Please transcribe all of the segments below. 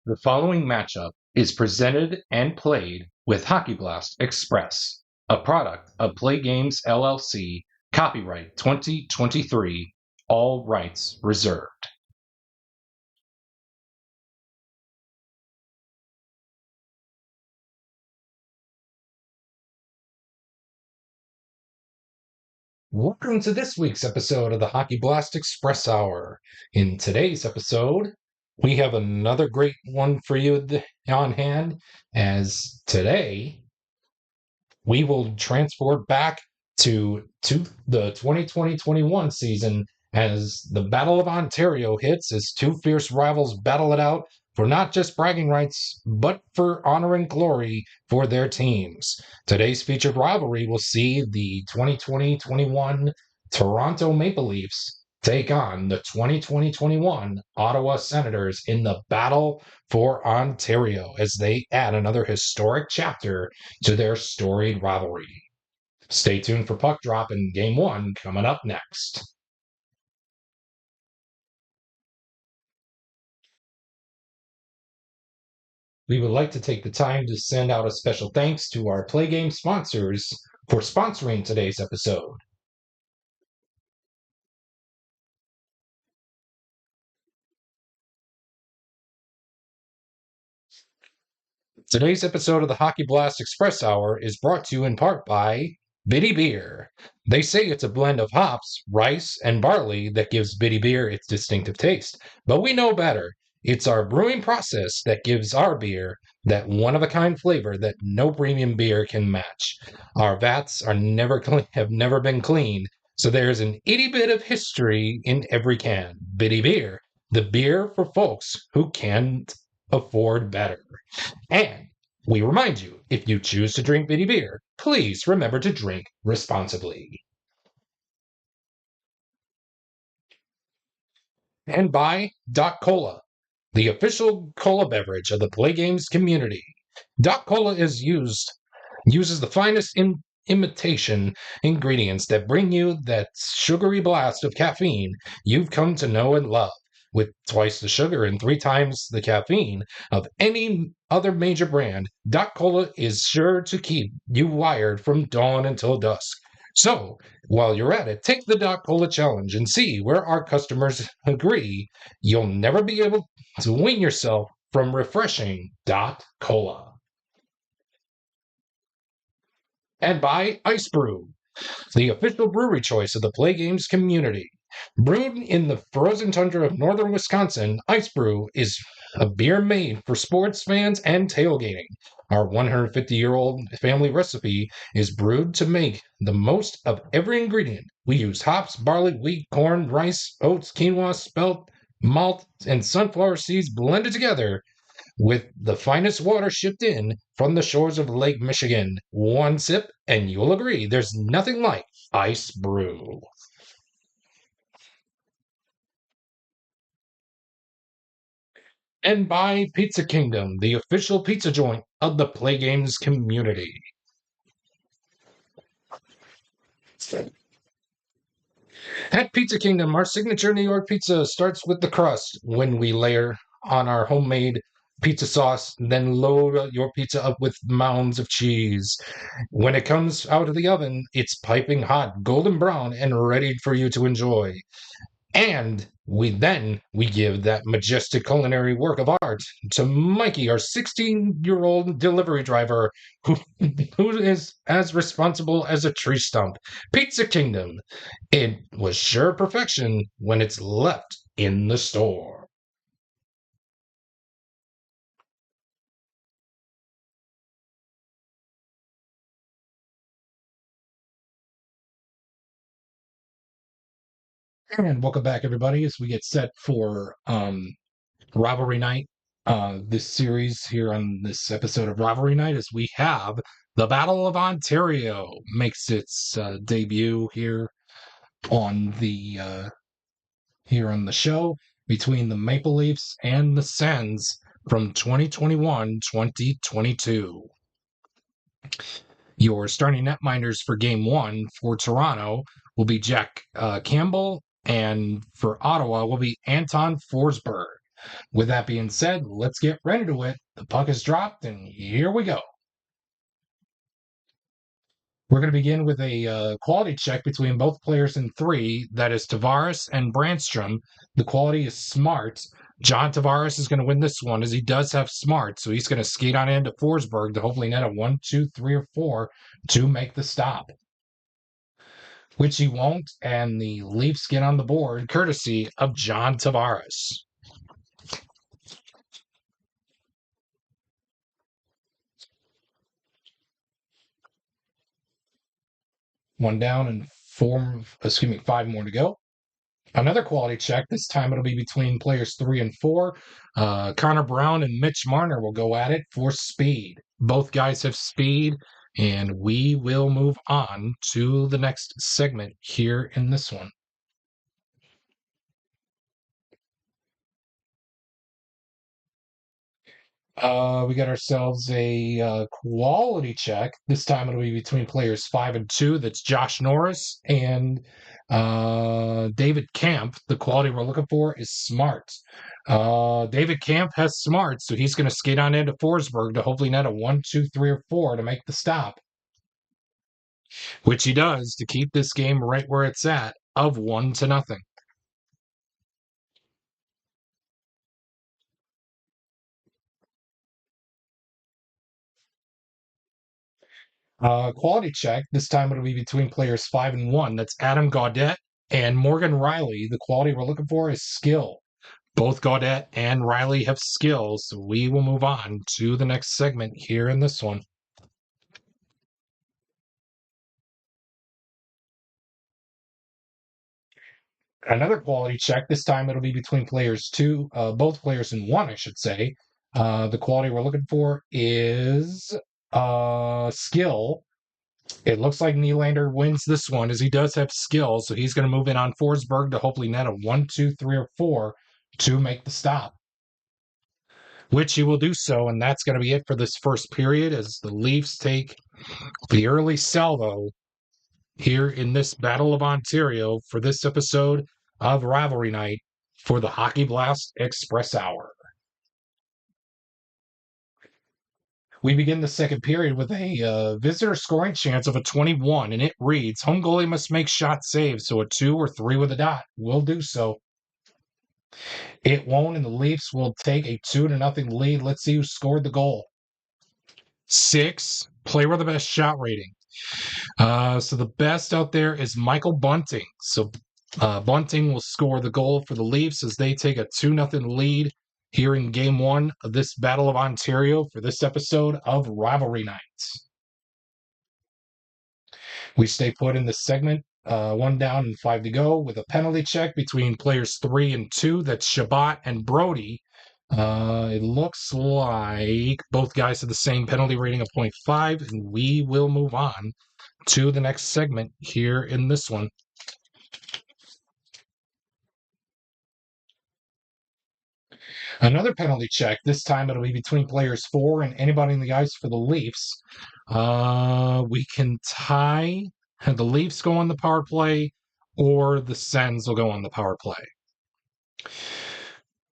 The following matchup is presented and played with Hockey Blast Express, a product of Play Games LLC, copyright 2023, all rights reserved. Welcome to this week's episode of the Hockey Blast Express Hour. In today's episode, we have another great one for you on hand, as today we will transport back to the 2020-21 season as the Battle of Ontario hits as two fierce rivals battle it out for not just bragging rights, but for honor and glory for their teams. Today's featured rivalry will see the 2020-21 Toronto Maple Leafs take on the 2020-21 Ottawa Senators in the battle for Ontario as they add another historic chapter to their storied rivalry. Stay tuned for Puck Drop in Game 1 coming up next. We would like to take the time to send out a special thanks to our Play Game sponsors for sponsoring today's episode. Today's episode of the Hockey Blast Express Hour is brought to you in part by Bitty Beer. They say it's a blend of hops, rice, and barley that gives Bitty Beer its distinctive taste. But we know better. It's our brewing process that gives our beer that one-of-a-kind flavor that no premium beer can match. Our vats have never been cleaned, so there's an itty bit of history in every can. Bitty Beer, the beer for folks who can't afford better. And we remind you, if you choose to drink Bitty Beer, please remember to drink responsibly. And by Doc Cola, the official cola beverage of the Play Games community. Doc Cola uses the finest imitation ingredients that bring you that sugary blast of caffeine you've come to know and love. With twice the sugar and 3 times the caffeine of any other major brand, Doc Cola is sure to keep you wired from dawn until dusk. So, while you're at it, take the Doc Cola challenge and see where our customers agree you'll never be able to wean yourself from refreshing Doc Cola. And by Ice Brew, the official brewery choice of the Play Games community. Brewed in the frozen tundra of northern Wisconsin, Ice Brew is a beer made for sports fans and tailgating. Our 150-year-old family recipe is brewed to make the most of every ingredient. We use hops, barley, wheat, corn, rice, oats, quinoa, spelt, malt, and sunflower seeds blended together with the finest water shipped in from the shores of Lake Michigan. One sip, and you'll agree there's nothing like Ice Brew. And by Pizza Kingdom, the official pizza joint of the Play Games community. At Pizza Kingdom, our signature New York pizza starts with the crust when we layer on our homemade pizza sauce, then load your pizza up with mounds of cheese. When it comes out of the oven, it's piping hot, golden brown, and ready for you to enjoy. And we give that majestic culinary work of art to Mikey, our 16-year-old delivery driver, who is as responsible as a tree stump. Pizza Kingdom. It was sure perfection when it's left in the store. And welcome back, everybody, as we get set for Rivalry Night. This series here on this episode of Rivalry Night, as we have the Battle of Ontario makes its debut here on the show between the Maple Leafs and the Sens from 2021-2022. Your starting netminders for Game 1 for Toronto will be Jack Campbell, and for Ottawa will be Anton Forsberg. With that being said, let's get ready to it. The puck is dropped, and here we go. We're going to begin with a quality check between both players in three. That is Tavares and Brandstrom. The quality is smart. John Tavares is going to win this one as he does have smart. So he's going to skate on into Forsberg to hopefully net a 1, 2, 3, or 4 to make the stop, which he won't. And the Leafs get on the board courtesy of John Tavares. One down and 5 more to go. Another quality check. This time it'll be between players 3 and 4. Connor Brown and Mitch Marner will go at it for speed. Both guys have speed, and we will move on to the next segment here in this one. We got ourselves a quality check. This time it'll be between players 5 and 2. That's Josh Norris and David Camp. The quality we're looking for is smart. David Camp has smart, so he's going to skate on into Forsberg to hopefully net a 1, 2, 3, or 4 to make the stop, which he does to keep this game right where it's at of 1-0. Quality check. This time it'll be between players 5 and 1. That's Adam Gaudette and Morgan Riley. The quality we're looking for is skill. Both Gaudette and Riley have skills, so we will move on to the next segment here in this one. Another quality check. This time it'll be between both players in 1, I should say. The quality we're looking for is skill. It looks like Nylander wins this one as he does have skill, so he's going to move in on Forsberg to hopefully net a 1, 2, 3, or 4 to make the stop, which he will do so, and that's going to be it for this first period as the Leafs take the early salvo here in this Battle of Ontario for this episode of Rivalry Night for the Hockey Blast Express Hour. We begin the second period with a visitor scoring chance of a 21, and it reads, home goalie must make shot saves, so a 2 or 3 with a dot will do so. It won't, and the Leafs will take a 2-0 lead. Let's see who scored the goal. 6, player with the best shot rating. So the best out there is Michael Bunting. So Bunting will score the goal for the Leafs as they take a 2-0 lead here in Game 1 of this Battle of Ontario for this episode of Rivalry Night. We stay put in this segment, 1 down and 5 to go, with a penalty check between players 3 and 2. That's Shabbat and Brody. It looks like both guys have the same penalty rating of 0.5, and we will move on to the next segment here in this one. Another penalty check. This time it'll be between players 4 and anybody in the ice for the Leafs. We can tie. The Leafs go on the power play, or the Sens will go on the power play.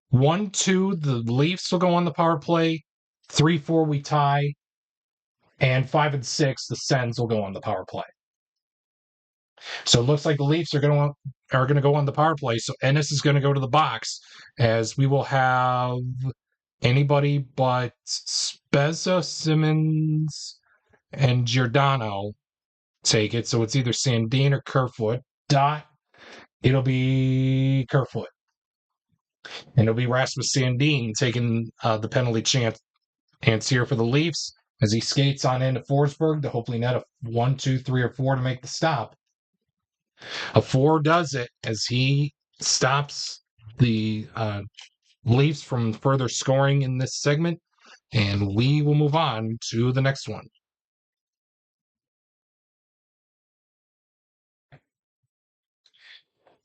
1, 2, the Leafs will go on the power play. 3, 4, we tie. And 5 and 6, the Sens will go on the power play. So it looks like the Leafs are going to go on the power play. So Ennis is going to go to the box, as we will have anybody but Spezza, Simmons, and Giordano take it. So it's either Sandin or Kerfoot. Dot, it'll be Kerfoot. And it'll be Rasmus Sandin taking the penalty chance here for the Leafs as he skates on into Forsberg to hopefully net a 1, 2, 3, or 4 to make the stop. A 4 does it as he stops the Leafs from further scoring in this segment, and we will move on to the next one.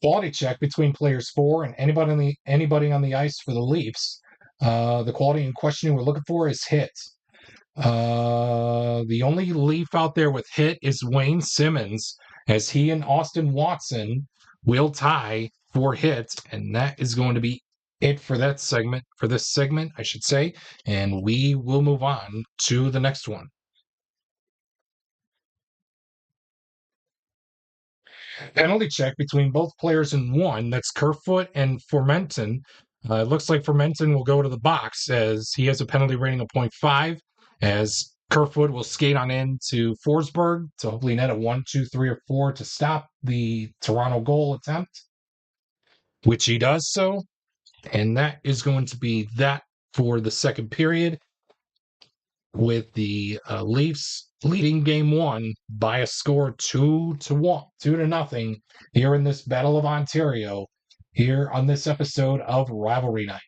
Quality check between players 4 and anybody on the ice for the Leafs. The quality in question we're looking for is hit. The only Leaf out there with hit is Wayne Simmons, as he and Austin Watson will tie for hit, and that is going to be it for that segment, for this segment, I should say, and we will move on to the next one. Penalty check between both players in one. That's Kerfoot and Formenton. It looks like Formenton will go to the box as he has a penalty rating of 0.5, as Kerfoot will skate on in to Forsberg to hopefully net a 1, 2, 3, or 4 to stop the Toronto goal attempt, which he does so. And that is going to be that for the second period, with the Leafs leading game one by a score 2-1, 2-0 here in this Battle of Ontario, here on this episode of Rivalry Night.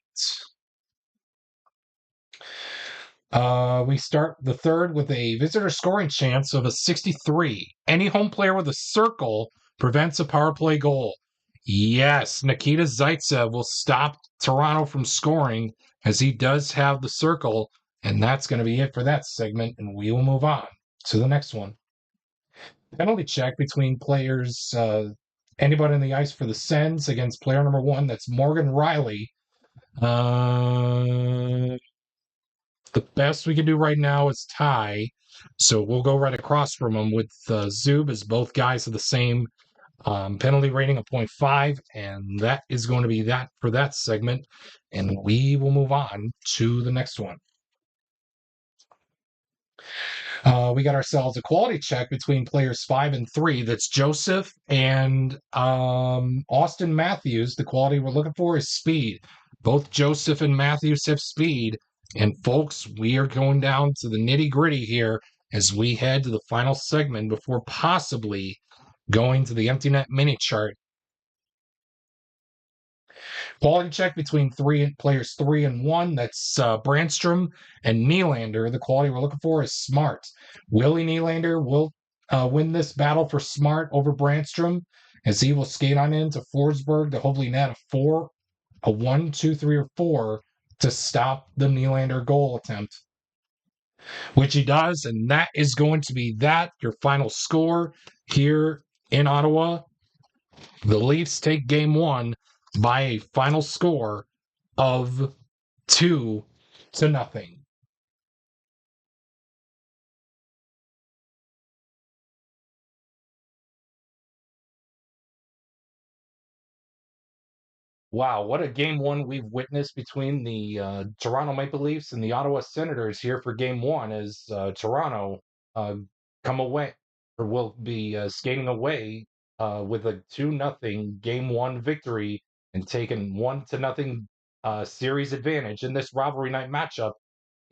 We start the third with a visitor scoring chance of a 63. Any home player with a circle prevents a power play goal. Yes, Nikita Zaitsev will stop Toronto from scoring as he does have the circle. And that's going to be it for that segment. And we will move on to the next one. Penalty check between players, anybody on the ice for the Sens against player number one. That's Morgan Riley. The best we can do right now is tie. So we'll go right across from them with Zub, as both guys have the same penalty rating of 0.5. And that is going to be that for that segment. And we will move on to the next one. We got ourselves a quality check between players 5 and 3. That's Joseph and Austin Matthews. The quality we're looking for is speed. Both Joseph and Matthews have speed. And folks, we are going down to the nitty gritty here as we head to the final segment before possibly going to the empty net mini chart. Quality check between players 3 and 1. That's Brandstrom and Nylander. The quality we're looking for is Smart. Willie Nylander will win this battle for Smart over Brandstrom, as he will skate on into Forsberg to hopefully net a 1, 2, 3, or 4 to stop the Nylander goal attempt, which he does. And that is going to be that, your final score here in Ottawa. The Leafs take game one by a final score of 2-0. Wow, what a game one we've witnessed between the Toronto Maple Leafs and the Ottawa Senators here for game one, as Toronto uh, come away, or will be skating away with a 2-0 game one victory and taking 1-0 series advantage in this rivalry night matchup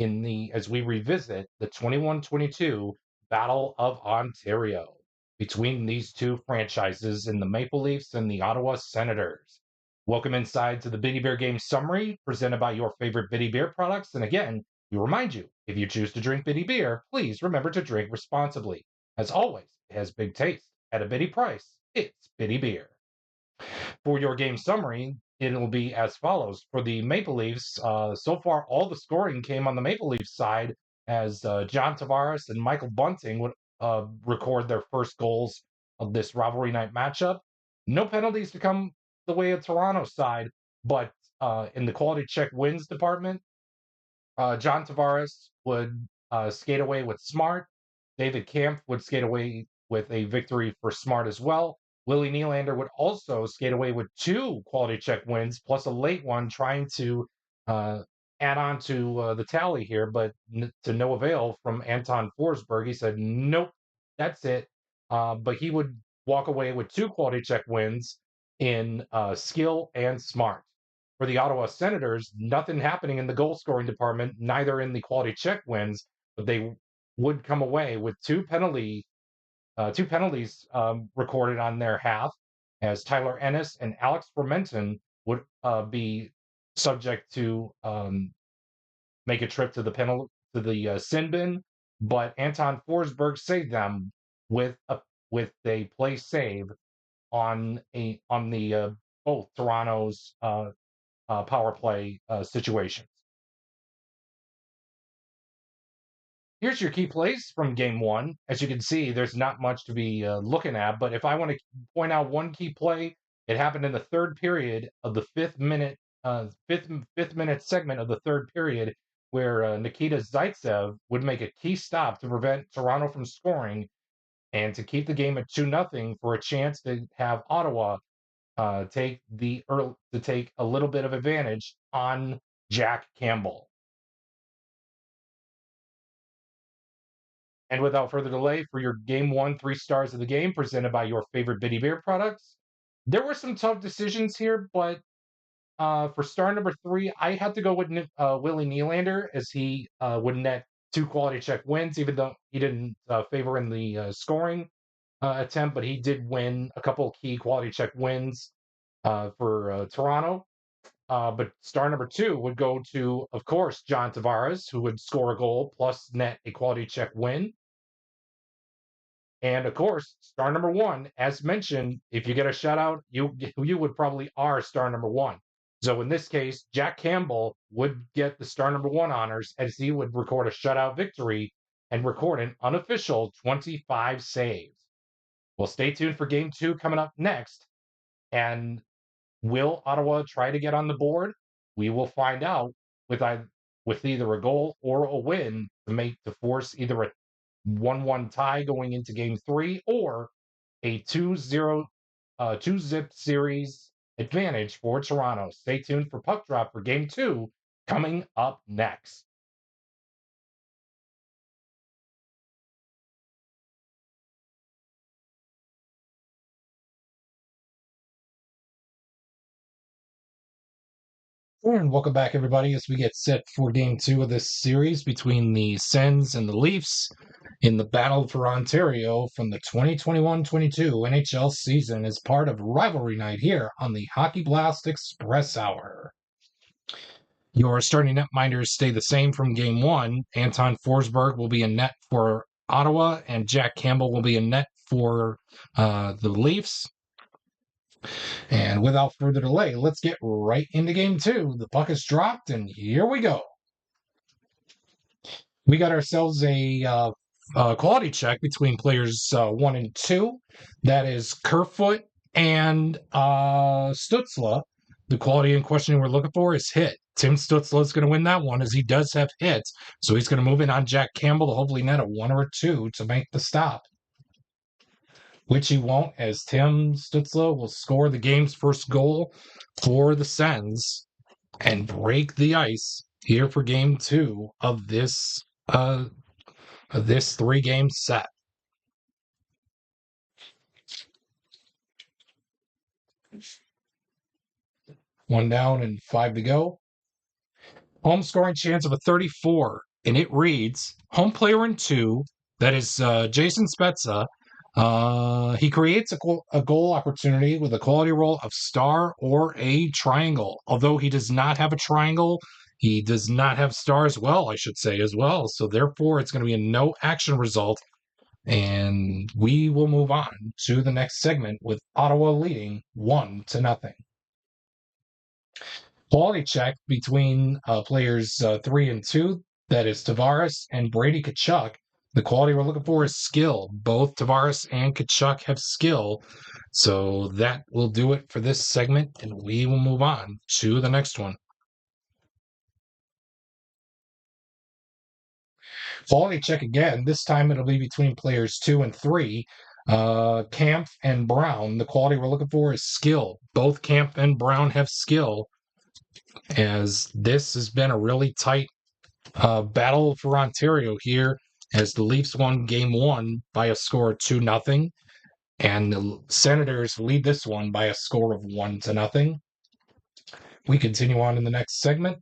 as we revisit the 21-22 Battle of Ontario between these two franchises in the Maple Leafs and the Ottawa Senators. Welcome inside to the Biddy Beer Game Summary presented by your favorite Biddy Beer products. And again, we remind you, if you choose to drink Biddy Beer, please remember to drink responsibly. As always, it has big taste at a Biddy price. It's Biddy Beer. For your game summary, it'll be as follows. For the Maple Leafs, so far all the scoring came on the Maple Leafs side, as John Tavares and Michael Bunting would record their first goals of this rivalry night matchup. No penalties to come the way of Toronto's side, but in the quality check wins department, John Tavares would skate away with Smart. David Kampf would skate away with a victory for Smart as well. Willie Nylander would also skate away with 2 quality check wins, plus a late one, trying to add on to the tally here, but to no avail from Anton Forsberg. He said, nope, that's it. But he would walk away with 2 quality check wins in skill and smart. For the Ottawa Senators, nothing happening in the goal scoring department, neither in the quality check wins, but they would come away with 2 penalties recorded on their half, as Tyler Ennis and Alex Formenton would be subject to make a trip to the sin bin, but Anton Forsberg saved them with a play save on the both Toronto's power play situations. Here's your key plays from game one. As you can see, there's not much to be looking at, but if I want to point out one key play, it happened in the third period of the 5th minute fifth minute segment of the third period where Nikita Zaitsev would make a key stop to prevent Toronto from scoring and to keep the game at 2-0 for a chance to have Ottawa take a little bit of advantage on Jack Campbell. And without further delay, for your game one, 3 stars of the game, presented by your favorite Bitty Beer products. There were some tough decisions here, but for star number 3, I had to go with Willie Nylander as he would net 2 quality check wins, even though he didn't favor in the scoring attempt, but he did win a couple key quality check wins for Toronto. But star number 2 would go to, of course, John Tavares, who would score a goal plus net a quality check win. And of course, star number 1, as mentioned, if you get a shutout, you would probably are star number 1. So in this case, Jack Campbell would get the star number 1 honors as he would record a shutout victory and record an unofficial 25 saves. Well, stay tuned for game 2 coming up next. And will Ottawa try to get on the board? We will find out with either a goal or a win to force either a 1-1 tie going into game 3 or a 2-0 2-zip series advantage for Toronto. Stay tuned for Puck Drop for game 2 coming up next. And welcome back, everybody, as we get set for game 2 of this series between the Sens and the Leafs in the battle for Ontario from the 2021-22 NHL season as part of Rivalry Night here on the Hockey Blast Express Hour. Your starting netminders stay the same from game 1. Anton Forsberg will be in net for Ottawa, and Jack Campbell will be in net for the Leafs. And without further delay, let's get right into game 2. The puck is dropped, and here we go. We got ourselves a quality check between players 1 and 2. That is Kerfoot and Stützle. The quality in question we're looking for is hit. Tim Stützle is going to win that one as he does have hits. So he's going to move in on Jack Campbell to hopefully net a 1 or a 2 to make the stop. Which he won't, as Tim Stützle will score the game's first goal for the Sens and break the ice here for game 2 of this 3-game set. One down and 5 to go. Home scoring chance of a 34, and it reads home player in 2. That is Jason Spezza. He creates a goal opportunity with a quality roll of star or a triangle. Although he does not have a triangle, he does not have star as well, I should say, as well. So therefore, it's going to be a no action result. And we will move on to the next segment with Ottawa leading 1-0. Quality check between players 3 and 2. That is Tavares and Brady Tkachuk. The quality we're looking for is skill. Both Tavares and Tkachuk have skill. So that will do it for this segment, and we will move on to the next one. Quality check again. This time it'll be between players 2 and 3. Kampf and Brown. The quality we're looking for is skill. Both Kampf and Brown have skill, as this has been a really tight battle for Ontario here, as the Leafs won game 1 by a score of 2-0, and the Senators lead this one by a score of 1-0. We continue on in the next segment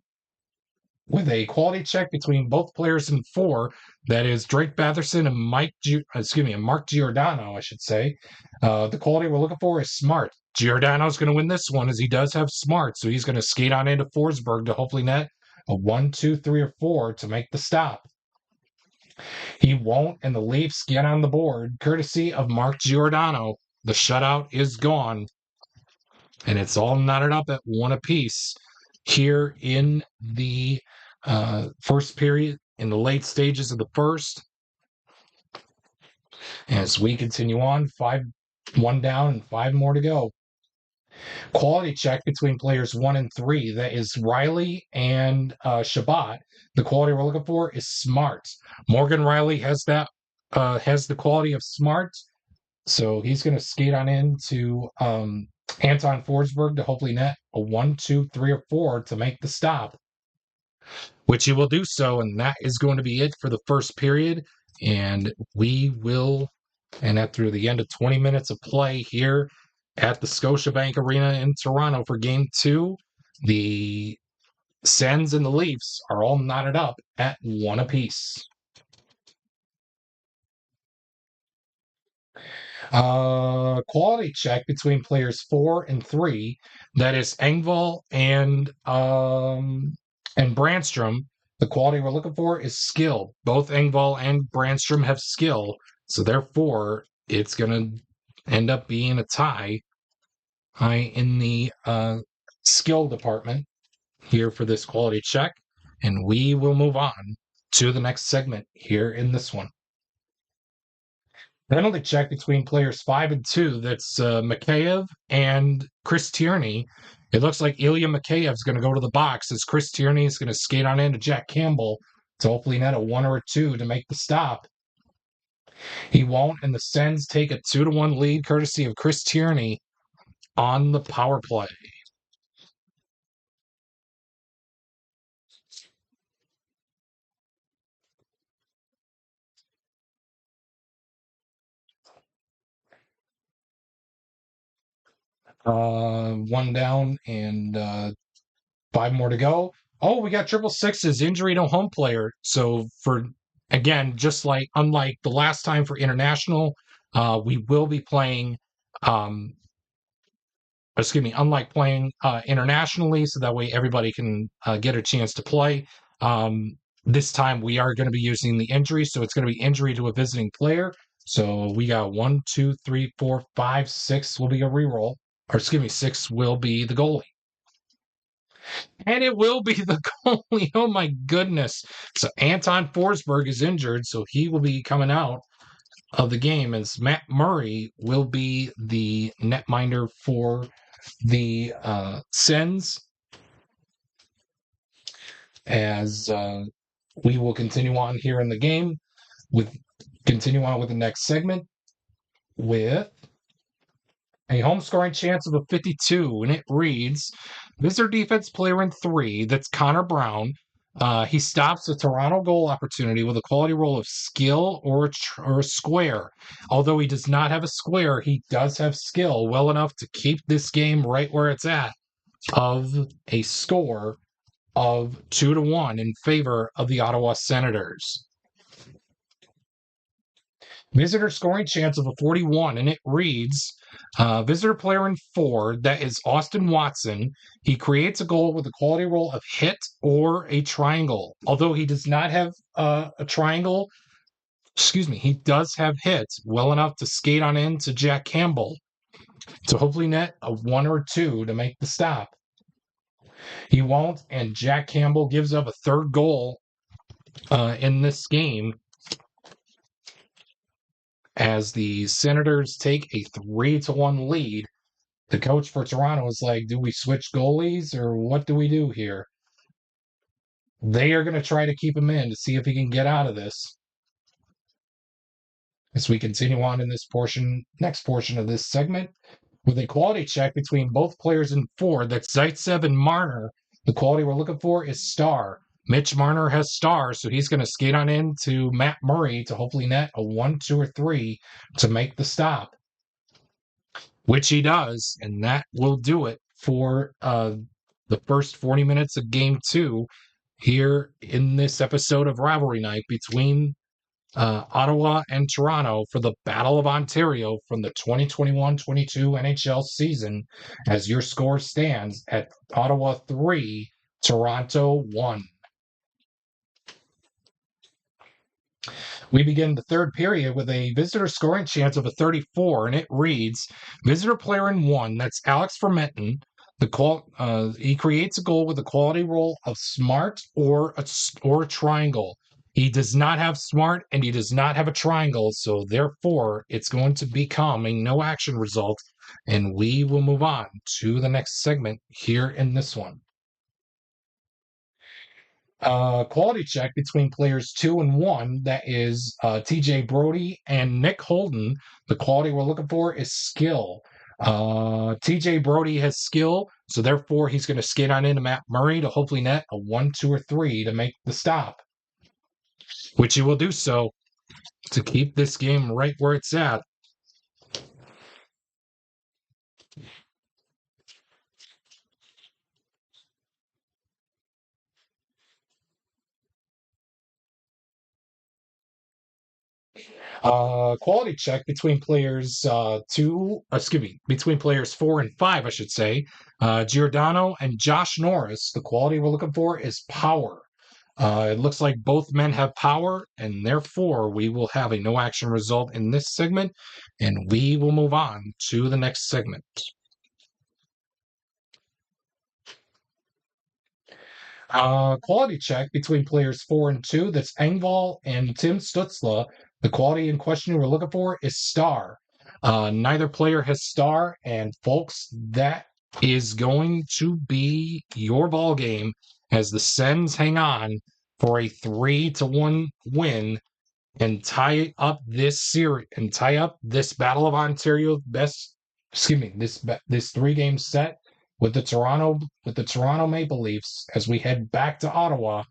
with a quality check between both players in 4. That is Drake Batherson and Mark Giordano, I should say. The quality we're looking for is smart. Giordano's going to win this one as he does have smart, so he's going to skate on into Forsberg to hopefully net a 1, 2, 3, or 4 to make the stop. He won't, and the Leafs get on the board, courtesy of Mark Giordano. The shutout is gone, and it's all knotted up at 1 apiece here in the first period, in the late stages of the first. As we continue on, 1 down and 5 more to go. Quality check between players 1 and 3. That is Riley and Shabbat. The quality we're looking for is smart. Morgan Riley has the quality of smart, so he's going to skate on into Anton Forsberg to hopefully net a 1, 2, 3, or 4 to make the stop, which he will do so, and that is going to be it for the first period. And we will, and that through the end of 20 minutes of play here at the Scotiabank Arena in Toronto for Game 2, the Sens and the Leafs are all knotted up at 1 apiece. Quality check between players 4 and 3. That is Engvall and Brandstrom. The quality we're looking for is skill. Both Engvall and Brandstrom have skill, so therefore it's going to end up being a tie in the skill department here for this quality check, and we will move on to the next segment here in this one. Penalty check between players 5 and 2. That's Mikheyev and Chris Tierney. It looks like Ilya Mikheyev's going to go to the box as Chris Tierney is going to skate on into Jack Campbell to hopefully net a 1 or 2 to make the stop. He won't, and the Sens take a 2-1 lead courtesy of Chris Tierney on the power play. One down and 5 more to go. Oh, we got triple sixes, injury to home player. So again, unlike the last time for international, we will be playing, unlike playing internationally, so that way everybody can get a chance to play. This time we are going to be using the injury, so it's going to be injury to a visiting player. So we got 1, 2, 3, 4, 5, 6 will be a reroll. Or 6 will be the goalie. And it will be the goalie. Oh my goodness. So Anton Forsberg is injured, so he will be coming out of the game as Matt Murray will be the netminder for the Sens. As we will continue on here in the game continue on with the next segment with a home scoring chance of a 52, and it reads, visitor defense player in 3, that's Connor Brown. He stops a Toronto goal opportunity with a quality roll of skill or a square. Although he does not have a square, he does have skill well enough to keep this game right where it's at, of a score of 2-1 in favor of the Ottawa Senators. Visitor scoring chance of a 41, and it reads, visitor player in 4, that is Austin Watson. He creates a goal with a quality roll of hit or a triangle. Although he does not have a triangle, he does have hit well enough to skate on into Jack Campbell to hopefully net a 1 or 2 to make the stop. He won't, and Jack Campbell gives up a third goal in this game, as the Senators take a 3-1 lead. The coach for Toronto is like, do we switch goalies or what do we do here? They are going to try to keep him in to see if he can get out of this. As we continue on in this next portion of this segment, with a quality check between both players in 4, that's Zaitsev and Marner. The quality we're looking for is star. Mitch Marner has stars, so he's going to skate on into Matt Murray to hopefully net a 1, 2, or 3 to make the stop, which he does, and that will do it for the first 40 minutes of Game 2 here in this episode of Rivalry Night between Ottawa and Toronto for the Battle of Ontario from the 2021-22 NHL season, as your score stands at Ottawa 3, Toronto 1. We begin the third period with a visitor scoring chance of a 34, and it reads, visitor player in 1, that's Alex Fermenton. He creates a goal with a quality roll of smart or a triangle. He does not have smart and he does not have a triangle, so therefore it's going to become a no action result, and we will move on to the next segment here in this one. Quality check between players 2 and 1. That is TJ Brody and Nick Holden. The quality we're looking for is skill. TJ Brody has skill, so therefore he's going to skate on into Matt Murray to hopefully net a 1, 2, or 3 to make the stop, which he will do so to keep this game right where it's at. Quality check between players between players 4 and 5, I should say. Giordano and Josh Norris. The quality we're looking for is power. It looks like both men have power, and therefore we will have a no action result in this segment, and we will move on to the next segment. Quality check between players 4 and 2. That's Engvall and Tim Stutzla. The quality in question we're looking for is star. Neither player has star, and folks, that is going to be your ball game as the Sens hang on for a 3-1 win and tie up this series and tie up this Battle of Ontario this 3-game set with the Toronto Maple Leafs as we head back to Ottawa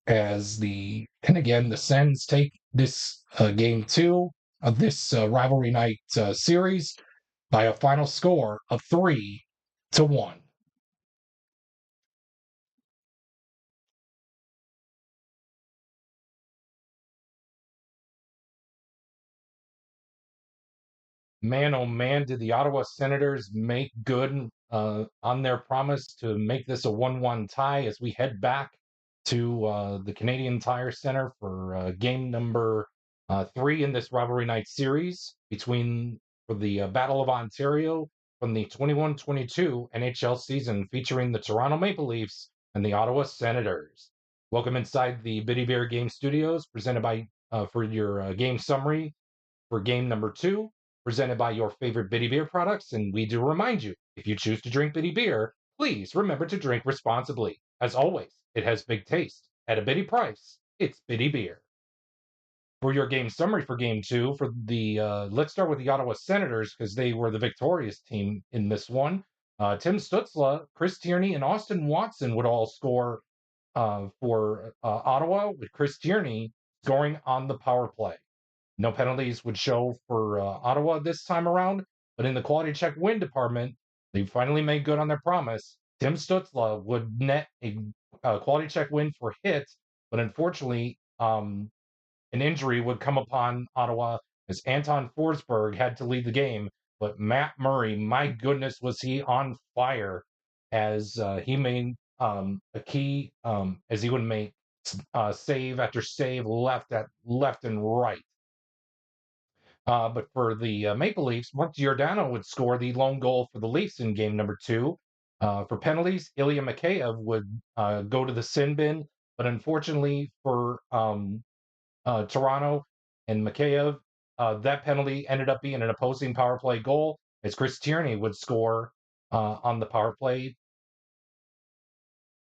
and again the Sens take this game 2 of this rivalry night series by a final score of 3-1. Man, oh man, did the Ottawa Senators make good on their promise to make this a 1-1 tie as we head back to the Canadian Tire Center for game number 3 in this rivalry night series for the Battle of Ontario from the 21-22 NHL season featuring the Toronto Maple Leafs and the Ottawa Senators. Welcome inside the Biddy Bear Game Studios, presented by for your game summary for game number 2, presented by your favorite Biddy Beer products. And we do remind you, if you choose to drink Biddy Beer, please remember to drink responsibly. As always, it has big taste. At a Biddy price, it's Biddy Beer. For your game summary for game 2, let's start with the Ottawa Senators because they were the victorious team in this one. Tim Stutzla, Chris Tierney, and Austin Watson would all score for Ottawa, with Chris Tierney scoring on the power play. No penalties would show for Ottawa this time around, but in the quality check win department, they finally made good on their promise. Tim Stutzla would net a quality check win for hit, but unfortunately, an injury would come upon Ottawa as Anton Forsberg had to lead the game. But Matt Murray, my goodness, was he on fire as he made a key as he would make save after save left and right. But for the Maple Leafs, Mark Giordano would score the lone goal for the Leafs in game number 2. For penalties, Ilya Mikheyev would go to the sin bin, but unfortunately for Toronto and Mikheyev, that penalty ended up being an opposing power play goal as Chris Tierney would score on the power play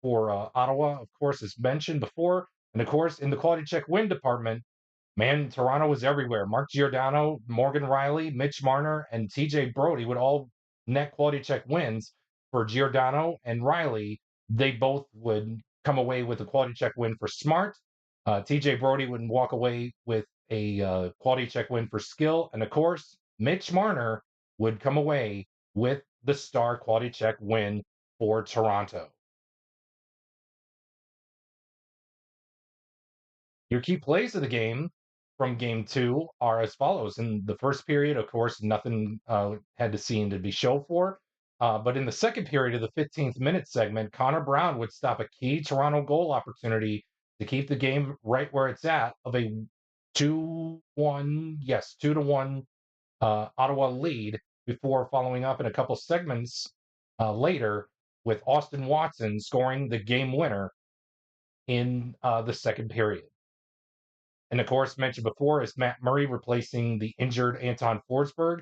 for Ottawa, of course, as mentioned before. And of course, in the quality check win department, man, Toronto was everywhere. Mark Giordano, Morgan Riley, Mitch Marner, and TJ Brody would all net quality check wins. For Giordano and Riley, they both would come away with a quality check win for smart. TJ Brody would walk away with a quality check win for skill. And of course, Mitch Marner would come away with the star quality check win for Toronto. Your key plays of the game from game 2 are as follows. In the first period, of course, nothing had to see and to be shown for. But in the second period of the 15th minute segment, Connor Brown would stop a key Toronto goal opportunity to keep the game right where it's at of a 2-1 Ottawa lead before following up in a couple segments later with Austin Watson scoring the game winner in the second period. And of course, mentioned before, is Matt Murray replacing the injured Anton Forsberg,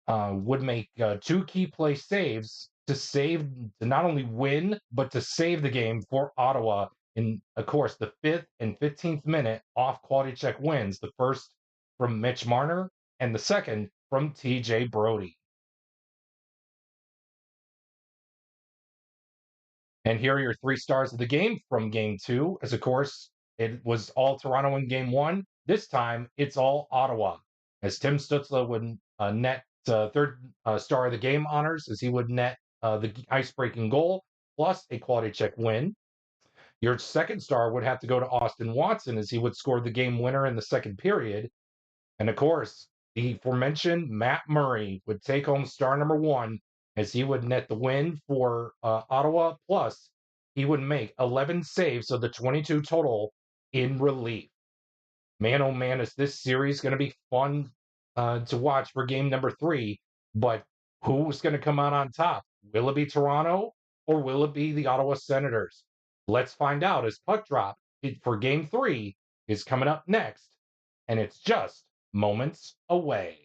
would make two key play saves to not only win, but to save the game for Ottawa in, of course, the 5th and 15th minute off quality check wins, the first from Mitch Marner and the second from TJ Brody. And here are your 3 stars of the game from game 2, as of course, it was all Toronto in game 1. This time, it's all Ottawa, as Tim Stützle would net third star of the game honors, as he would net the ice-breaking goal, plus a quality check win. Your second star would have to go to Austin Watson, as he would score the game winner in the second period. And of course, the aforementioned Matt Murray would take home star number 1, as he would net the win for Ottawa. Plus, he would make 11 saves of the 22 total in relief. Man, oh man, is this series going to be fun to watch for game number 3. But who's going to come out on top? Will it be Toronto or will it be the Ottawa Senators? Let's find out as Puck Drop for game 3 is coming up next. And it's just moments away.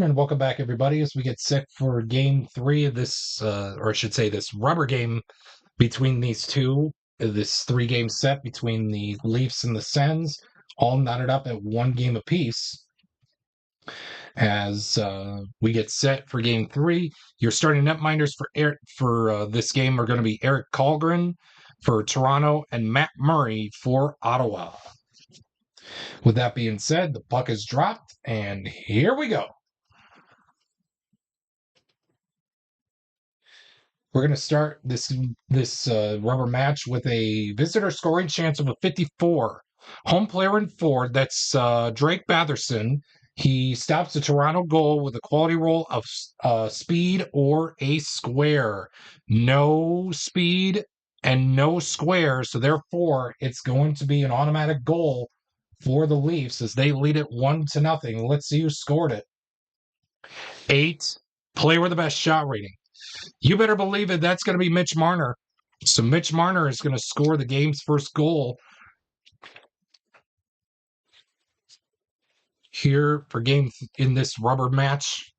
And welcome back, everybody, as we get set for game 3 of this, or I should say, this rubber game between these two. This 3-game set between the Leafs and the Sens, all knotted up at 1 game apiece. As we get set for game 3, your starting netminders for this game are going to be Eric Kallgren for Toronto and Matt Murray for Ottawa. With that being said, the puck is dropped, and here we go. We're going to start this rubber match with a visitor scoring chance of a 54. Home player in 4, that's Drake Batherson. He stops the Toronto goal with a quality roll of speed or a square. No speed and no square, so therefore it's going to be an automatic goal for the Leafs as they lead it 1-0. Let's see who scored it. 8, player with the best shot rating. You better believe it, that's going to be Mitch Marner. So Mitch Marner is going to score the game's first goal here for game in this rubber match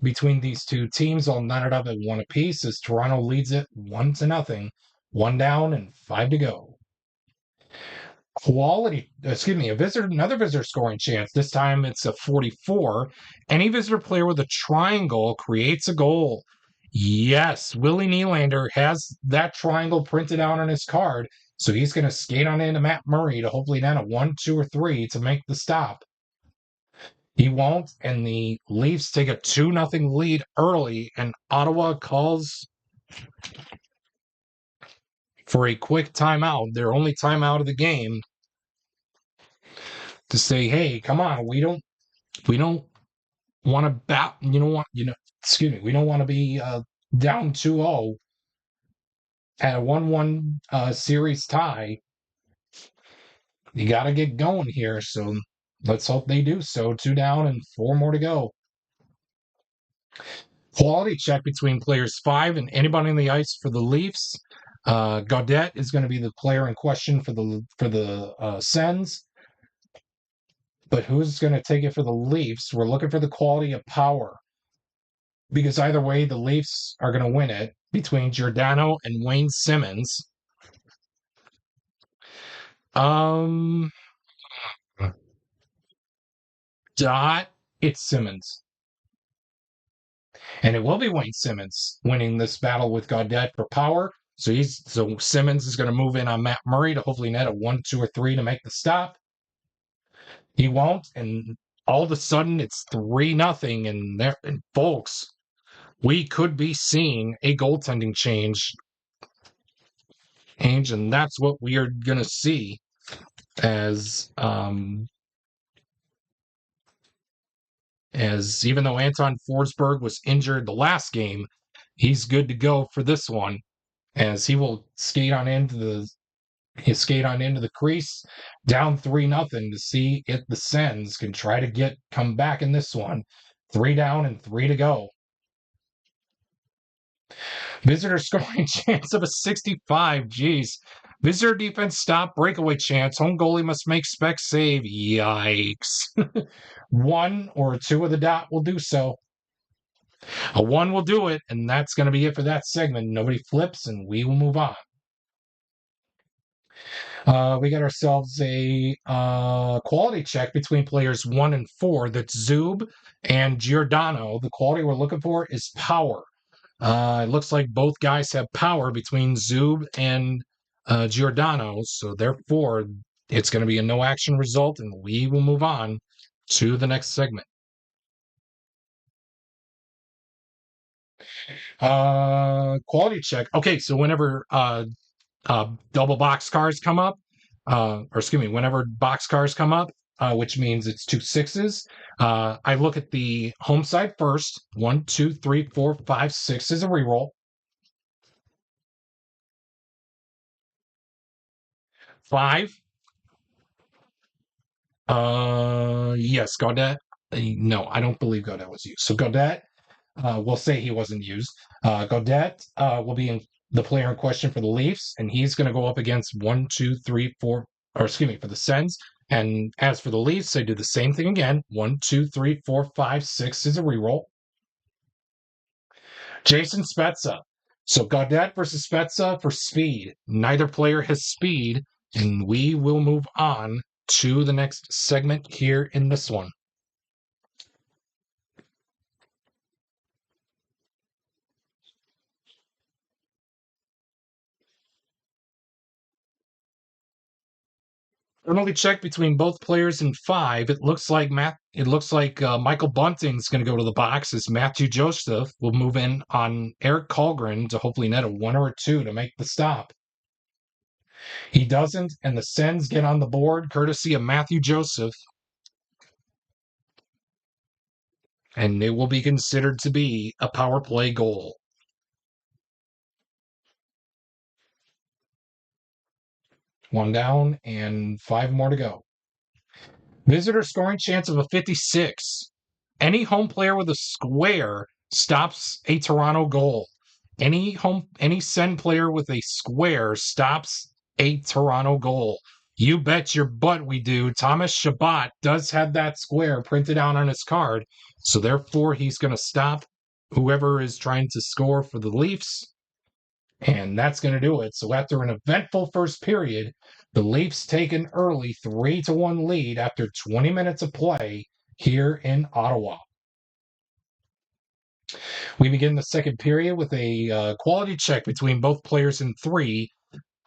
between these two teams. All knotted up at 1 apiece as Toronto leads it 1-0. 1 down and 5 to go. Another visitor scoring chance. This time it's a 44. Any visitor player with a triangle creates a goal. Yes, Willie Nylander has that triangle printed out on his card, so he's going to skate on into Matt Murray to hopefully net a 1, 2, or 3 to make the stop. He won't, and the Leafs take a 2-0 lead early, and Ottawa calls for a quick timeout, their only timeout of the game, to say, "Hey, come on, we don't want to we don't want to be down 2-0 at a 1-1 series tie. You got to get going here, so let's hope they do so. 2 down and 4 more to go." Quality check between players 5 and anybody on the ice for the Leafs. Gaudette is going to be the player in question for the Sens. But who's going to take it for the Leafs? We're looking for the quality of power, because either way, the Leafs are going to win it between Giordano and Wayne Simmons. It's Simmons. And it will be Wayne Simmons winning this battle with Gaudette for power. So Simmons is going to move in on Matt Murray to hopefully net a 1, 2, or 3 to make the stop. He won't, and all of a sudden it's 3-0, and folks, we could be seeing a goaltending change, and that's what we are going to see as even though Anton Forsberg was injured the last game, he's good to go for this one, as he will skate on into You skate on into the crease, down 3-0 to see if the Sens can try to come back in this one. 3 down and 3 to go. Visitor scoring chance of a 65. Geez. Visitor defense stop, breakaway chance. Home goalie must make spec save. Yikes. One or two of the dot will do so. A one will do it, and that's going to be it for that segment. Nobody flips, and we will move on. We got ourselves a quality check between players 1 and 4. That's Zub and Giordano. The quality we're looking for is power. It looks like both guys have power between Zub and Giordano, so therefore it's going to be a no action result, and we will move on to the next segment. Quality check. Okay, so whenever double box cars come up, whenever box cars come up, which means it's 2 6s, I look at the home side first. 1, 2, 3, 4, 5, 6 is a reroll. 5. Yes, Gaudette. No, I don't believe Gaudette was used. So Gaudette, we'll say he wasn't used. Gaudette will be the player in question for the Leafs, and he's going to go up against 1, 2, 3, 4, for the Sens. And as for the Leafs, they do the same thing again. 1, 2, 3, 4, 5, 6 is a reroll. Jason Spezza. So Gaudette versus Spezza for speed. Neither player has speed, and we will move on to the next segment here in this one. Penalty check between both players in 5. It looks like Michael Bunting's going to go to the box as Matthew Joseph will move in on Eric Kallgren to hopefully net a 1 or a 2 to make the stop. He doesn't, and the Sens get on the board courtesy of Matthew Joseph, and it will be considered to be a power play goal. 1 down and 5 more to go. Visitor scoring chance of a 56. Any home player with a square stops a Toronto goal. Any Sen player with a square stops a Toronto goal. You bet your butt we do. Thomas Chabot does have that square printed out on his card, so therefore he's going to stop whoever is trying to score for the Leafs, and that's going to do it. So after an eventful first period, the Leafs take an early 3-1 lead after 20 minutes of play here in Ottawa. We begin the second period with a quality check between both players in 3.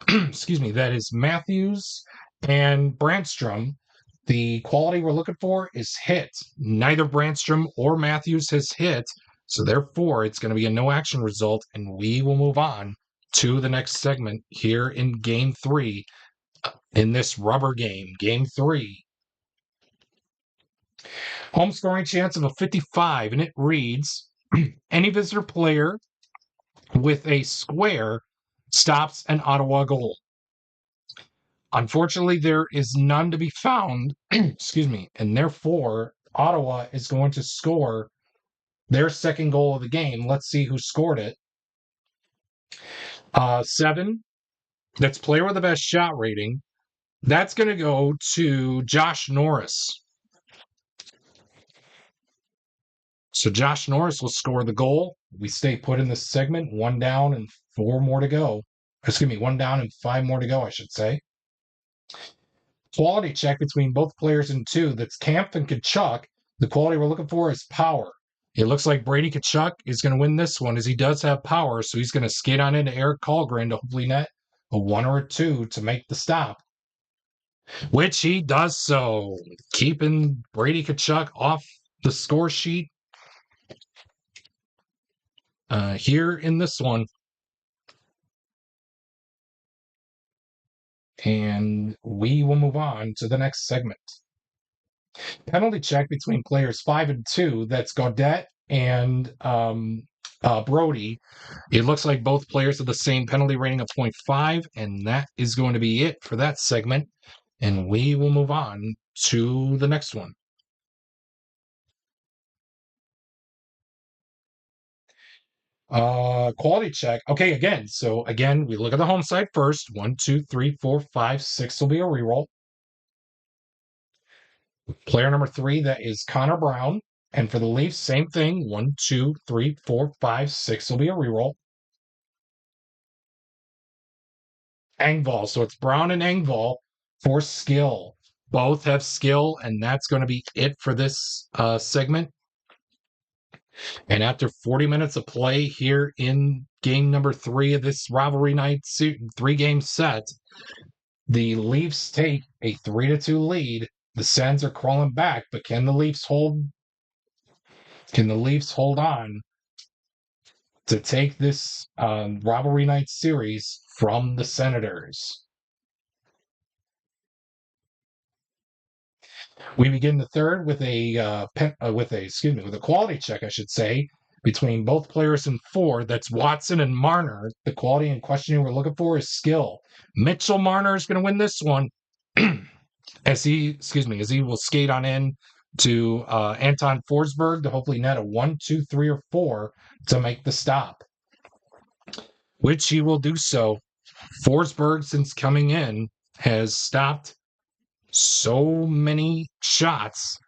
Excuse me, that is Matthews and Brandstrom. The quality we're looking for is hit. Neither Brandstrom or Matthews has hit, so therefore it's going to be a no action result, and we will move on to the next segment here in Game 3 in this rubber game, Game 3. Home scoring chance of a 55, and it reads, any visitor player with a square stops an Ottawa goal. Unfortunately, there is none to be found, excuse me, and therefore Ottawa is going to score their second goal of the game. Let's see who scored it. 7, that's player with the best shot rating. That's going to go to Josh Norris. So Josh Norris will score the goal. We stay put in this segment. 1 down and 4 more to go. Excuse me, 1 down and 5 more to go, I should say. Quality check between both players in 2. That's Kampf and Tkachuk. The quality we're looking for is power. It looks like Brady Tkachuk is going to win this one as he does have power, so he's going to skate on into Eric Kallgren to hopefully net a 1 or a 2 to make the stop, which he does so, keeping Brady Tkachuk off the score sheet here in this one. And we will move on to the next segment. Penalty check between players 5 and 2. That's Gaudette and Brody. It looks like both players have the same penalty rating of 0.5, and that is going to be it for that segment. And we will move on to the next one. Quality check. Okay, again. So again, we look at the home side first. 1, 2, 3, 4, 5, 6 will be a reroll. Player number 3, that is Connor Brown. And for the Leafs, same thing. 1, 2, 3, 4, 5, 6 will be a reroll. Engvall. So it's Brown and Engvall for skill. Both have skill, and that's going to be it for this segment. And after 40 minutes of play here in game number 3 of this Rivalry Night 3-game set, the Leafs take a 3-2 lead. The Sens are crawling back, but can the Leafs hold? Can the Leafs hold on to take this Rivalry Night series from the Senators? We begin the third with a quality check, I should say, between both players in 4. That's Watson and Marner. The quality in question we're looking for is skill. Mitchell Marner is going to win this one, as he will skate on in to Anton Forsberg to hopefully net a 1, 2, 3, or 4 to make the stop, which he will do so. Forsberg, since coming in, has stopped so many shots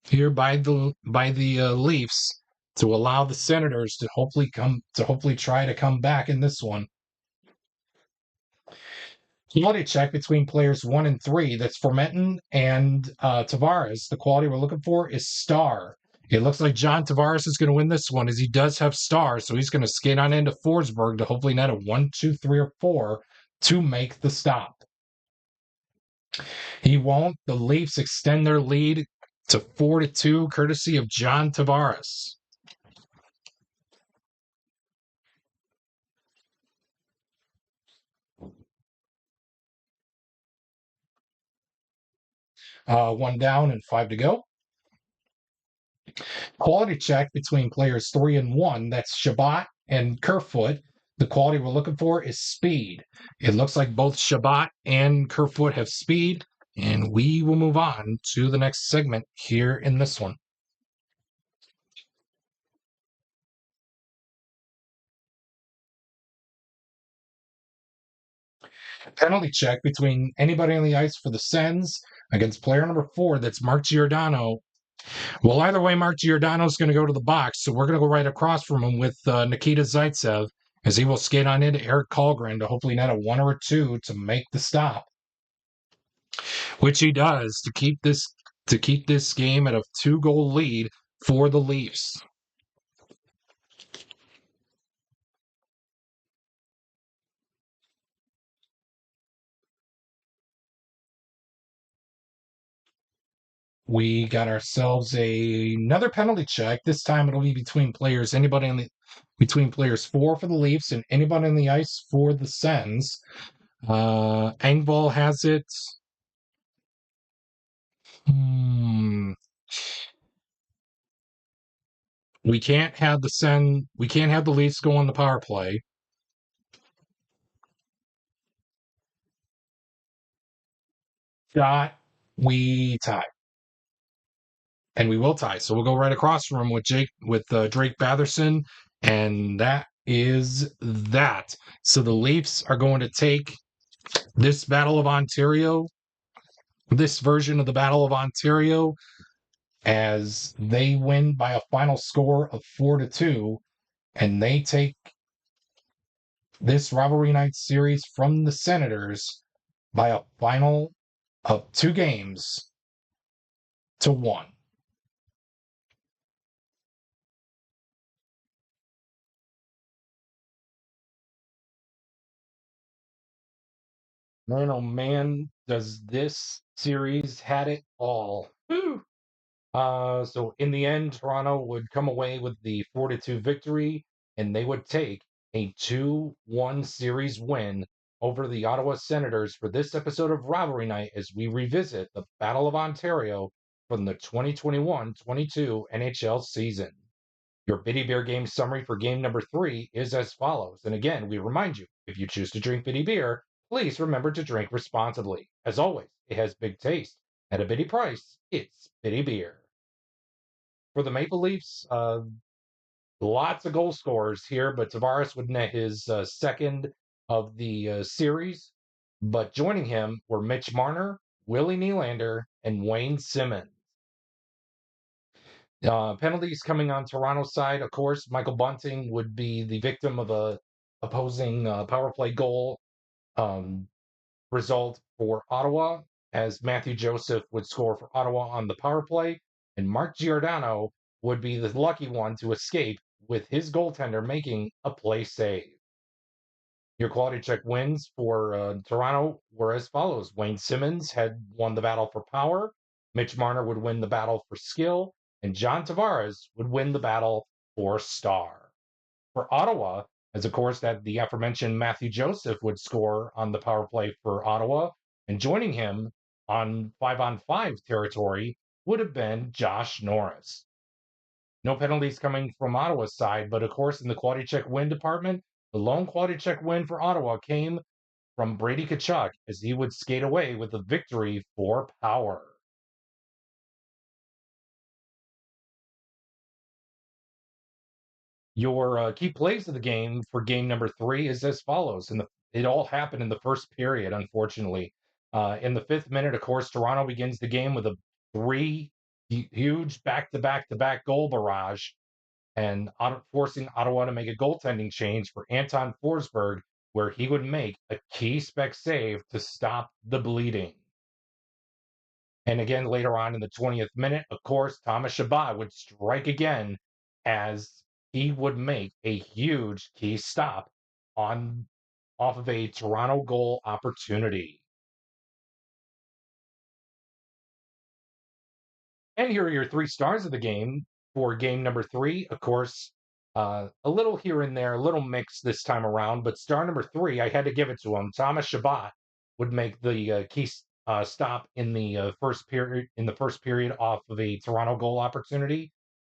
here by the Leafs to allow the Senators to hopefully try to come back in this one. Quality check between players 1 and 3. That's Formenton and Tavares. The quality we're looking for is star. It looks like John Tavares is going to win this one, as he does have stars, so he's going to skate on into Forsberg to hopefully net a 1, 2, 3, or 4 to make the stop. He won't. The Leafs extend their lead to 4-2, courtesy of John Tavares. One down and 5 to go. Quality check between players 3 and 1. That's Shabbat and Kerfoot. The quality we're looking for is speed. It looks like both Shabbat and Kerfoot have speed, and we will move on to the next segment here in this one. Penalty check between anybody on the ice for the Sens against player number 4. That's Mark Giordano. Well, either way, Mark Giordano is going to go to the box, so we're going to go right across from him with Nikita Zaitsev, as he will skate on into Eric Kallgren to hopefully net a 1 or a 2 to make the stop, which he does to keep this game at a 2-goal lead for the Leafs. We got ourselves another penalty check. This time it'll be between players 4 for the Leafs and anybody on the ice for the Sens. Engvall has it. We can't have the Leafs go on the power play. We tie. And we will tie. So we'll go right across from him with Drake Batherson, and that is that. So the Leafs are going to take this Battle of Ontario, this version of the Battle of Ontario, as they win by a final score of 4-2, and they take this Rivalry Night series from the Senators by a final of 2-1. Man, oh man, does this series had it all. Woo! So in the end, Toronto would come away with the 4-2 victory, and they would take a 2-1 series win over the Ottawa Senators for this episode of Rivalry Night as we revisit the Battle of Ontario from the 2021-22 NHL season. Your Biddy Beer game summary for game number 3 is as follows. And again, we remind you, if you choose to drink Biddy Beer, please remember to drink responsibly. As always, it has big taste. At a Biddy price, it's Biddy Beer. For the Maple Leafs, lots of goal scorers here, but Tavares would net his second of the series. But joining him were Mitch Marner, Willie Nylander, and Wayne Simmons. Penalties coming on Toronto's side, of course, Michael Bunting would be the victim of a opposing power play goal um, result for Ottawa, as Matthew Joseph would score for Ottawa on the power play, and Mark Giordano would be the lucky one to escape with his goaltender making a play save. Your quality check wins for Toronto were as follows. Wayne Simmons had won the battle for power. Mitch Marner would win the battle for skill. And John Tavares would win the battle for star. For Ottawa, as of course that the aforementioned Matthew Joseph would score on the power play for Ottawa. And joining him on 5-on-5 territory would have been Josh Norris. No penalties coming from Ottawa's side, but of course, in the quality check win department, the lone quality check win for Ottawa came from Brady Tkachuk as he would skate away with a victory for power. Your key plays of the game for game number 3 is as follows. And it all happened in the first period, unfortunately. In the 5th minute, of course, Toronto begins the game with a 3 huge back-to-back-to-back goal barrage and forcing Ottawa to make a goaltending change for Anton Forsberg, where he would make a key spec save to stop the bleeding. And again, later on in the 20th minute, of course, Thomas Chabot would strike again as he would make a huge key stop on off of a Toronto goal opportunity. And here are your 3 stars of the game for game number 3. Of course, a little here and there, a little mix this time around, but star number 3, I had to give it to him. Thomas Chabot would make the key stop in the first period. In the first period, off of a Toronto goal opportunity.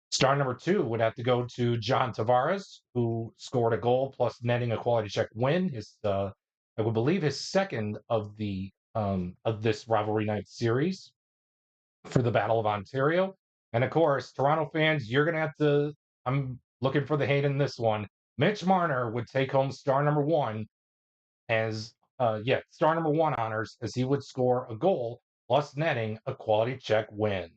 Star number 2 would have to go to John Tavares, who scored a goal plus netting a quality check win. I would believe his second of this rivalry night series for the Battle of Ontario. And of course, Toronto fans, you're going to have to, I'm looking for the hate in this one. Mitch Marner would take home star number 1 as, star number 1 honors as he would score a goal plus netting a quality check win.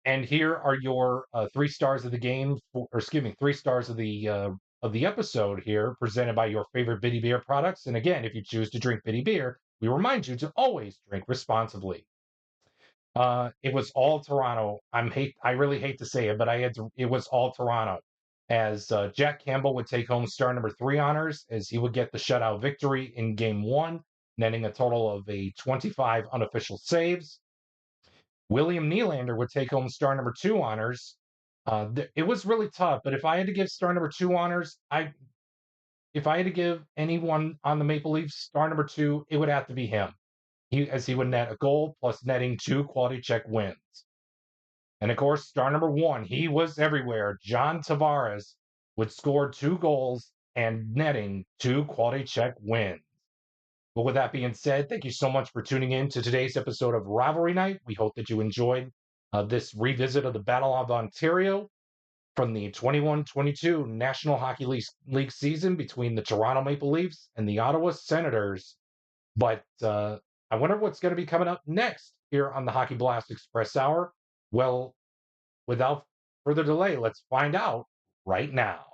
And here are your 3 stars of the game, 3 stars of the episode here, presented by your favorite Biddy Beer products. And again, if you choose to drink Biddy Beer, we remind you to always drink responsibly. It was all Toronto. I really hate to say it, but it was all Toronto. As Jack Campbell would take home star number 3 honors, as he would get the shutout victory in game 1, netting a total of 25 unofficial saves. William Nylander would take home star number 2 honors. It was really tough, but if I had to give star number 2 honors, if I had to give anyone on the Maple Leafs star number 2, it would have to be him. He would net a goal plus netting 2 quality check wins. And of course, star number 1, he was everywhere. John Tavares would score 2 goals and netting 2 quality check wins. But with that being said, thank you so much for tuning in to today's episode of Rivalry Night. We hope that you enjoyed this revisit of the Battle of Ontario from the 21-22 National Hockey League season between the Toronto Maple Leafs and the Ottawa Senators. But I wonder what's going to be coming up next here on the Hockey Blast Express Hour. Well, without further delay, let's find out right now.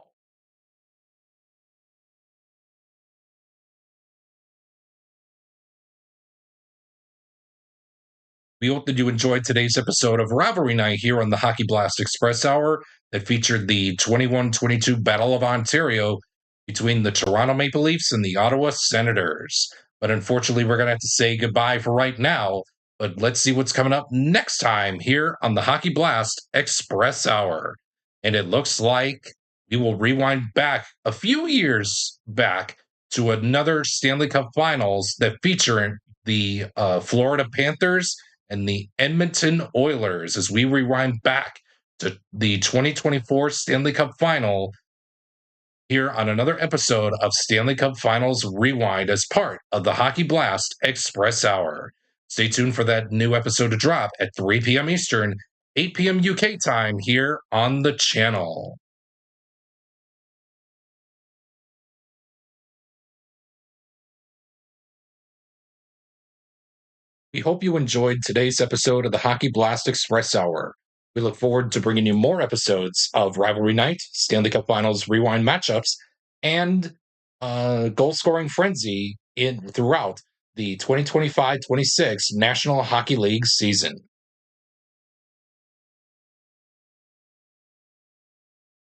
We hope that you enjoyed today's episode of Rivalry Night here on the Hockey Blast Express Hour that featured the 21-22 Battle of Ontario between the Toronto Maple Leafs and the Ottawa Senators. But unfortunately, we're going to have to say goodbye for right now. But let's see what's coming up next time here on the Hockey Blast Express Hour. And it looks like we will rewind back a few years back to another Stanley Cup Finals that feature the Florida Panthers and the Edmonton Oilers as we rewind back to the 2024 Stanley Cup Final here on another episode of Stanley Cup Finals Rewind as part of the Hockey Blast Express Hour. Stay tuned for that new episode to drop at 3 p.m. Eastern, 8 p.m. UK time here on the channel. We hope you enjoyed today's episode of the Hockey Blast Express Hour. We look forward to bringing you more episodes of Rivalry Night, Stanley Cup Finals Rewind matchups, and goal scoring frenzy throughout the 2025-26 National Hockey League season.